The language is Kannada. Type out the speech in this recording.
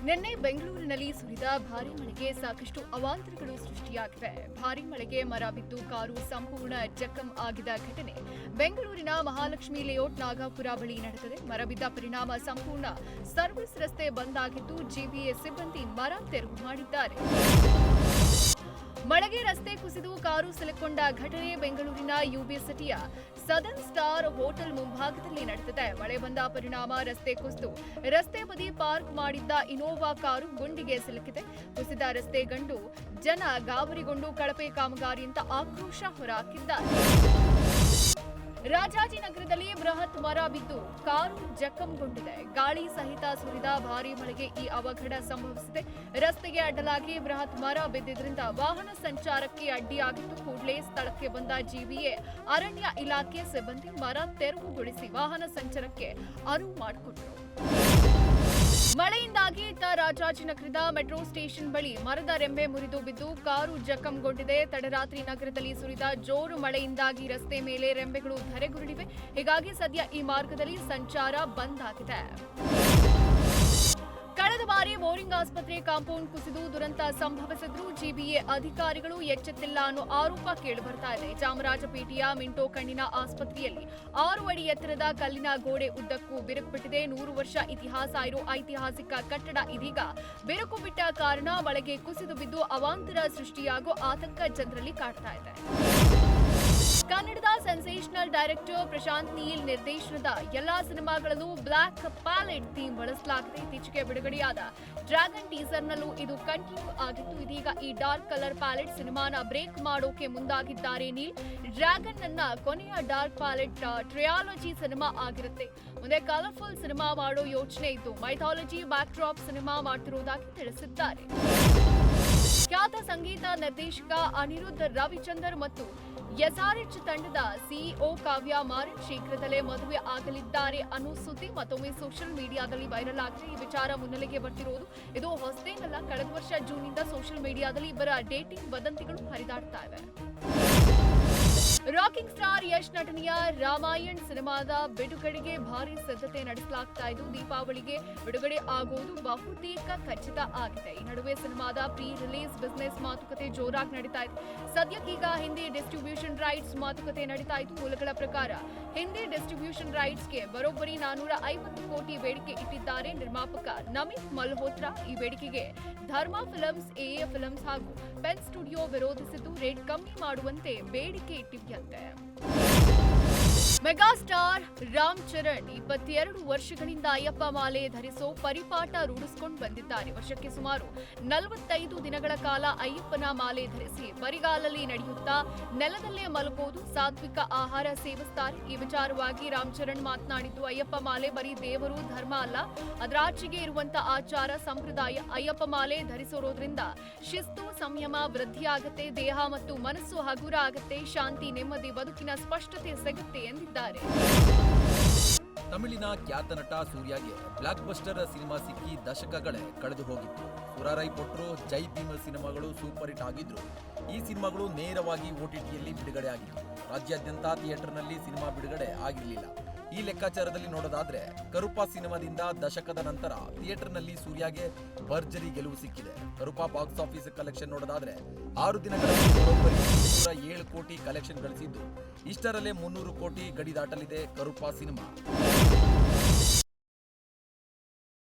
ನಿನ್ನೆ ಬೆಂಗಳೂರಿನಲ್ಲಿ ಸುರಿದ ಭಾರೀ ಮಳೆಗೆ ಸಾಕಷ್ಟು ಅವಾಂತರಗಳು ಸೃಷ್ಟಿಯಾಗಿವೆ. ಭಾರೀ ಮಳೆಗೆ ಮರ ಬಿದ್ದು ಕಾರು ಸಂಪೂರ್ಣ ಜಖಂ ಆಗಿದ ಘಟನೆ ಬೆಂಗಳೂರಿನ ಮಹಾಲಕ್ಷ್ಮಿ ಲೇಔಟ್ ನಾಗಾಪುರ ಬಳಿ ನಡೆದಿದೆ. ಮರ ಬಿದ್ದ ಪರಿಣಾಮ ಸಂಪೂರ್ಣ ಸರ್ವಿಸ್ ರಸ್ತೆ ಬಂದ್ ಆಗಿದ್ದು, ಜಿಬಿಎ ಸಿಬ್ಬಂದಿ ಮರ ತೆರವು ಮಾಡಿದ್ದಾರೆ. ಮಳೆಗೆ ರಸ್ತೆ ಕುಸಿದು ಕಾರು ಸಿಲುಕೊಂಡ ಘಟನೆ ಬೆಂಗಳೂರಿನ ಯುಬಿ ಸಿಟಿಯ ಸದರ್ನ್ ಸ್ಟಾರ್ ಹೋಟೆಲ್ ಮುಂಭಾಗದಲ್ಲಿ ನಡೆದಿದೆ. ಮಳೆ ಬಂದ ಪರಿಣಾಮ ರಸ್ತೆ ಕುಸಿದು ರಸ್ತೆ ಬದಿ ಪಾರ್ಕ್ ಮಾಡಿದ್ದ ಇನೋವಾ ಕಾರು ಗುಂಡಿಗೆ ಸಿಲುಕಿದೆ. ಕುಸಿದ ರಸ್ತೆ ಗಂಡು ಜನ ಗಾಬರಿಗೊಂಡು ಕಳಪೆ ಕಾಮಗಾರಿಯಂತ ಆಕ್ರೋಶ ಹೊರಹಾಕಿದ್ದಾರೆ. ರಾಜಾಜಿನಗರದಲ್ಲಿ ಬೃಹತ್ ಮರ ಬಿದ್ದು ಕಾರು ಜಖಂಗೊಂಡಿದೆ. ಗಾಳಿ ಸಹಿತ ಸುರಿದ ಭಾರೀ ಮಳೆಗೆ ಈ ಅವಘಡ ಸಂಭವಿಸಿದೆ. ರಸ್ತೆಗೆ ಅಡ್ಡಲಾಗಿ ಬೃಹತ್ ಮರ ಬಿದ್ದಿದ್ದರಿಂದ ವಾಹನ ಸಂಚಾರಕ್ಕೆ ಅಡ್ಡಿಯಾಗಿದ್ದು, ಕೂಡಲೇ ಸ್ಥಳಕ್ಕೆ ಬಂದ ಜಿಬಿಎ ಅರಣ್ಯ ಇಲಾಖೆ ಸಿಬ್ಬಂದಿ ಮರ ತೆರವುಗೊಳಿಸಿ ವಾಹನ ಸಂಚಾರಕ್ಕೆ ಅನುವು ಮಾಡಿಕೊಟ್ಟರು. ಮಳೆಯಿಂದಾಗಿ ರಾಜಾಜಿನಗರದ ಮೆಟ್ರೋ ಸ್ಟೇಷನ್ ಬಳಿ ಮರದ ರೆಂಬೆ ಮುರಿದು ಬಿದ್ದು ಕಾರು ಜಖಂಗೊಂಡಿದೆ. ತಡರಾತ್ರಿ ನಗರದಲ್ಲಿ ಸುರಿದ ಜೋರು ಮಳೆಯಿಂದಾಗಿ ರಸ್ತೆ ಮೇಲೆ ರೆಂಬೆಗಳು ಧರೆಗುರುಳಿವೆ. ಹೀಗಾಗಿ ಸದ್ಯ ಈ ಮಾರ್ಗದಲ್ಲಿ ಸಂಚಾರ ಬಂದ್ ಆಗಿದೆ. ಕಳೆದ ಬಾರಿ ಬೋರಿಂಗ್ ಆಸ್ಪತ್ರೆ ಕಾಂಪೌಂಡ್ ಕುಸಿದು ದುರಂತ ಸಂಭವಿಸಿದ್ರು ಜಿಬಿಎ ಅಧಿಕಾರಿಗಳು ಎಚ್ಚೆತ್ತಿಲ್ಲ ಅನ್ನೋ ಆರೋಪ ಕೇಳಿಬರ್ತಾ ಇದೆ. ಚಾಮರಾಜಪೇಟೆಯ ಮಿಂಟೋ ಕಣ್ಣಿನ ಆಸ್ಪತ್ರೆಯಲ್ಲಿ 6 ಅಡಿ ಎತ್ತರದ ಕಲ್ಲಿನ ಗೋಡೆ ಉದ್ದಕ್ಕೂ ಬಿರುಕು ಬಿಟ್ಟಿದೆ. 100 ವರ್ಷ ಇತಿಹಾಸ ಇರೋ ಐತಿಹಾಸಿಕ ಕಟ್ಟಡ ಇದೀಗ ಬಿರುಕು ಬಿಟ್ಟ ಕಾರಣ ಮಳೆಗೆ ಕುಸಿದು ಬಿದ್ದು ಅವಾಂತರ ಸೃಷ್ಟಿಯಾಗೋ ಆತಂಕ ಜನರಲ್ಲಿ ಕಾಡ್ತಾ ಇದೆ. ಕನ್ನಡದ ಸೆನ್ಸೇಷನಲ್ ಡೈರೆಕ್ಟರ್ ಪ್ರಶಾಂತ್ ನೀಲ್ ನಿರ್ದೇಶನದ ಎಲ್ಲಾ ಸಿನಿಮಾಗಳಲ್ಲೂ ಬ್ಲಾಕ್ ಪ್ಯಾಲೆಟ್ ಥೀಮ್ ಬಳಸಲಾಗಿದೆ. ಇತ್ತೀಚೆಗೆ ಬಿಡುಗಡೆಯಾದ ಡ್ರ್ಯಾಗನ್ ಟೀಸರ್ನಲ್ಲೂ ಇದು ಕಂಟಿನ್ಯೂ ಆಗಿತ್ತು. ಇದೀಗ ಈ ಡಾರ್ಕ್ ಕಲರ್ ಪ್ಯಾಲೆಟ್ ಸಿನಿಮಾನ ಬ್ರೇಕ್ ಮಾಡೋಕೆ ಮುಂದಾಗಿದ್ದಾರೆ ನೀಲ್. ಡ್ರ್ಯಾಗನ್ ನನ್ನ ಕೊನೆಯ ಡಾರ್ಕ್ ಪ್ಯಾಲೆಟ್ ಟ್ರಯಾಲಜಿ ಸಿನಿಮಾ ಆಗಿರುತ್ತೆ. ಮುಂದೆ ಕಲರ್ಫುಲ್ ಸಿನಿಮಾ ಮಾಡೋ ಯೋಚನೆ ಇದ್ದು ಮೈಥಾಲಜಿ ಬ್ಯಾಕ್ಡ್ರಾಪ್ ಸಿನಿಮಾ ಮಾಡ್ತಿರೋದಾಗಿ ತಿಳಿಸಿದ್ದಾರೆ. ಖ್ಯಾತ ಸಂಗೀತ ನಿರ್ದೇಶಕ ಅನಿರುದ್ಧ್ ರವಿಚಂದರ್ ಮತ್ತು ಎಸ್ಆರ್ಎಚ್ ತಂಡದ ಸಿಇಒ ಕಾವ್ಯ ಮಾರನ್ ಶೀಘ್ರದಲ್ಲೇ ಮದುವೆ ಆಗಲಿದ್ದಾರೆ ಅನ್ನೋ ಸುದ್ದಿ ಮತ್ತೊಮ್ಮೆ ಸೋಷಿಯಲ್ ಮೀಡಿಯಾದಲ್ಲಿ ವೈರಲ್ ಆಗಿದೆ. ಈ ವಿಚಾರ ಮುನ್ನೆಲೆಗೆ ಬರ್ತಿರೋದು ಇದು ಹೊಸದೇನಲ್ಲ. ಕಳೆದ ವರ್ಷ ಜೂನ್ನಿಂದ ಸೋಷಿಯಲ್ ಮೀಡಿಯಾದಲ್ಲಿ ಇವರ ಡೇಟಿಂಗ್ ವದಂತಿಗಳು ಹರಿದಾಡ್ತಾ ಇವೆ. ರಾಕಿಂಗ್ ಸ್ಟಾರ್ ಯಶ್ ನಟನೆಯ ರಾಮಾಯಣ್ ಸಿನಿಮಾದ ಬಿಡುಗಡೆಗೆ ಭಾರಿ ಸಿದ್ಧತೆ ನಡೆಸಲಾಗ್ತಾ ಇದ್ದು, ದೀಪಾವಳಿಗೆ ಬಿಡುಗಡೆ ಆಗೋದು ಬಹುತೇಕ ಖಚಿತ ಆಗಿದೆ. ಈ ನಡುವೆ ಸಿನಿಮಾದ ಪ್ರೀ ರಿಲೀಸ್ ಬಿಸಿನೆಸ್ ಮಾತುಕತೆ ಜೋರಾಗಿ ನಡೀತಾ ಇದೆ. ಸದ್ಯಕ್ಕೀಗ ಹಿಂದಿ ಡಿಸ್ಟ್ರಿಬ್ಯೂಷನ್ ರೈಟ್ಸ್ ಮಾತುಕತೆ ನಡೀತಾ ಇದ್ದು, ಮೂಲಗಳ ಪ್ರಕಾರ ಹಿಂದಿ ಡಿಸ್ಟ್ರಿಬ್ಯೂಷನ್ ರೈಟ್ಸ್ಗೆ ಬರೋಬ್ಬರಿ 450 ಕೋಟಿ ಬೇಡಿಕೆ ಇಟ್ಟಿದ್ದಾರೆ ನಿರ್ಮಾಪಕ ನಮಿತ್ ಮಲ್ಹೋತ್ರಾ. ಈ ಬೇಡಿಕೆಗೆ ಧರ್ಮ ಫಿಲ್ಮ್ಸ್, ಎಎ ಫಿಲ್ಮ್ಸ್ ಹಾಗೂ ಪೆನ್ ಸ್ಟುಡಿಯೋ ವಿರೋಧಿಸಿದ್ದು ರೇಟ್ ಕಮ್ಮಿ ಮಾಡುವಂತೆ ಬೇಡಿಕೆ ಇಟ್ಟಿವೆ. ಮೆಗಾಸ್ಟಾರ್ ರಾಮ್ ಚರಣ್ 22 ವರ್ಷಗಳಿಂದ ಅಯ್ಯಪ್ಪ ಮಾಲೆ ಧರಿಸೋ ಪರಿಪಾಠ ರೂಢಿಸಿಕೊಂಡು ಬಂದಿದ್ದಾರೆ. ವರ್ಷಕ್ಕೆ ಸುಮಾರು 45 ದಿನಗಳ ಕಾಲ ಅಯ್ಯಪ್ಪನ ಮಾಲೆ ಧರಿಸಿ ಬರಿಗಾಲಲ್ಲಿ ನಡೆಯುತ್ತಾ ನೆಲದಲ್ಲೇ ಮಲಗೋದು, ಸಾತ್ವಿಕ ಆಹಾರ ಸೇವಿಸುತ್ತಾರೆ. ಈ ವಿಚಾರವಾಗಿ ರಾಮ್ ಚರಣ್ ಮಾತನಾಡಿದ್ದು, ಅಯ್ಯಪ್ಪ ಮಾಲೆ ಬರೀ ದೇವರು ಧರ್ಮ ಅಲ್ಲ, ಅದರಾಚೆಗೆ ಇರುವಂತ ಆಚಾರ ಸಂಪ್ರದಾಯ. ಅಯ್ಯಪ್ಪ ಮಾಲೆ ಧರಿಸೋದ್ರಿಂದ ಶಿಸ್ತು ಸಂಯಮ ವೃದ್ಧಿಯಾಗುತ್ತೆ, ದೇಹ ಮತ್ತು ಮನಸ್ಸು ಹಗುರ ಆಗುತ್ತೆ, ಶಾಂತಿ ನೆಮ್ಮದಿ ಬದುಕಿನ ಸ್ಪಷ್ಟತೆ ಸಿಗುತ್ತೆ ಎಂದಿದ್ದಾರೆ. ತಮಿಳಿನ ಖ್ಯಾತ ನಟ ಸೂರ್ಯಗೆ ಬ್ಲಾಕ್ ಬಸ್ಟರ್ ಸಿನಿಮಾ ಸಿಕ್ಕಿ ದಶಕಗಳೇ ಕಳೆದು ಹೋಗಿತ್ತು. ಸುರಾರೈ ಪೊಟ್ರು, ಜೈ ಭೀಮ್ ಸಿನಿಮಾಗಳು ಸೂಪರ್ ಹಿಟ್ ಆಗಿದ್ರು. ಈ ಸಿನಿಮಾಗಳು ನೇರವಾಗಿ OTTಯಲ್ಲಿ ಬಿಡುಗಡೆ ಆಗಿತ್ತು. ರಾಜ್ಯಾದ್ಯಂತ ಥಿಯೇಟರ್ನಲ್ಲಿ ಸಿನಿಮಾ ಬಿಡುಗಡೆ ಆಗಿರಲಿಲ್ಲ. ಈ ಲೆಕ್ಕಾಚಾರದಲ್ಲಿ ನೋಡೋದಾದ್ರೆ ಕರುಪ ಸಿನಿಮಾದಿಂದ ದಶಕದ ನಂತರ ಥಿಯೇಟರ್ನಲ್ಲಿ ಸೂರ್ಯಗೆ ಭರ್ಜರಿ ಗೆಲುವು ಸಿಕ್ಕಿದೆ. ಕರುಪ ಬಾಕ್ಸ್ ಆಫೀಸ್ ಕಲೆಕ್ಷನ್ ನೋಡೋದಾದ್ರೆ 6 ದಿನಗಳಲ್ಲಿ ಬರೋಬ್ಬರಿ 207 ಕೋಟಿ ಕಲೆಕ್ಷನ್ ಗಳಿಸಿದ್ದು, ಇಷ್ಟರಲ್ಲೇ 300 ಕೋಟಿ ಗಡಿ ದಾಟಲಿದೆ ಕರುಪ ಸಿನಿಮಾ.